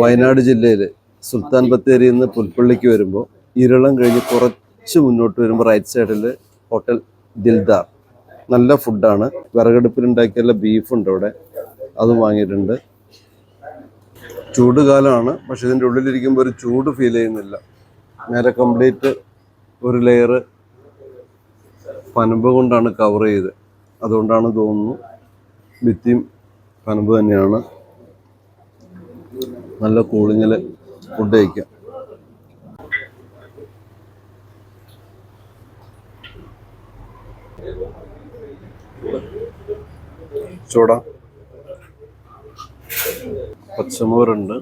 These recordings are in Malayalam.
വയനാട് ജില്ലയിൽ സുൽത്താൻ ബത്തേരിയിൽ നിന്ന് പുൽപ്പള്ളിക്ക് വരുമ്പോൾ ഇരളം കഴിഞ്ഞ് കുറച്ച് മുന്നോട്ട് വരുമ്പോൾ റൈറ്റ് സൈഡിൽ ഹോട്ടൽ ദിൽദാർ. നല്ല ഫുഡാണ്. വിറകടുപ്പിലുണ്ടാക്കിയുള്ള ബീഫുണ്ട് അവിടെ, അതും വാങ്ങിയിട്ടുണ്ട്. ചൂട് കാലമാണ്, പക്ഷെ ഇതിൻ്റെ ഉള്ളിലിരിക്കുമ്പോൾ ഒരു ചൂട് ഫീൽ ചെയ്യുന്നില്ല. നേരെ കംപ്ലീറ്റ് ഒരു ലെയർ പനമ്പ് കൊണ്ടാണ് കവർ ചെയ്ത്, അതുകൊണ്ടാണ് തോന്നുന്നു ഭിത്തിയും പനമ്പ് തന്നെയാണ്. നല്ല കൂളിങ്ങിൽ ഫുഡ് കഴിക്കാം. ചൂട, പച്ചമോരുണ്ട്,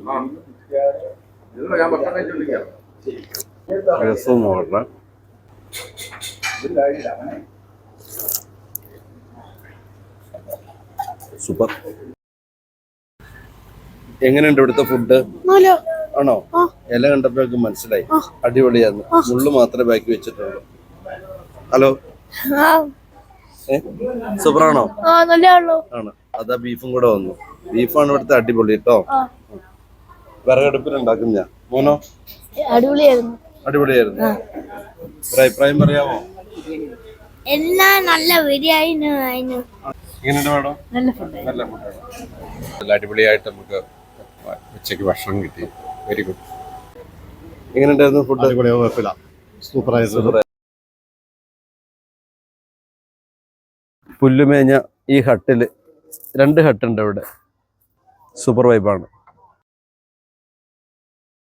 രസവും നോക്കട്ടെ. സൂപ്പർ. എങ്ങനെയുണ്ട് ഇവിടുത്തെ ഫുഡ്? ആണോ? ഇല കണ്ടപ്പോഴേക്ക് മനസ്സിലായി അടിപൊളിയാന്ന്. മുള്ളു മാത്രമേ ബാക്കി വെച്ചിട്ടുള്ളൂ. ഹലോ, സൂപ്പറാണോ? ആണ്. അതാ ബീഫും കൂടെ വന്നു. ബീഫാണ് ഇവിടുത്തെ അടിപൊളി കേട്ടോ. വിറകടുപ്പിലുണ്ടാക്കും ഞാൻ. മോനോ? അടിപൊളിയായിരുന്നു. ഒരു അഭിപ്രായം പറയാമോ? എല്ലാം നല്ല ബിരിയാണി. എങ്ങനെയുണ്ട് മാഡം? നല്ല ഫുഡാണ്. നല്ല അടിപൊളിയായിട്ട് നമുക്ക് ഉച്ചയ്ക്ക് ഭക്ഷണം കിട്ടി. Very good. എങ്ങനെയുണ്ടായിരുന്നു ഫുഡ്? കുഴപ്പമില്ല, സൂപ്പറായിരുന്നു. പുല്ലുമേഞ്ഞ ഈ ഹട്ടിൽ 2 ഹട്ടുണ്ട് ഇവിടെ. സൂപ്പർ വൈബാണ്.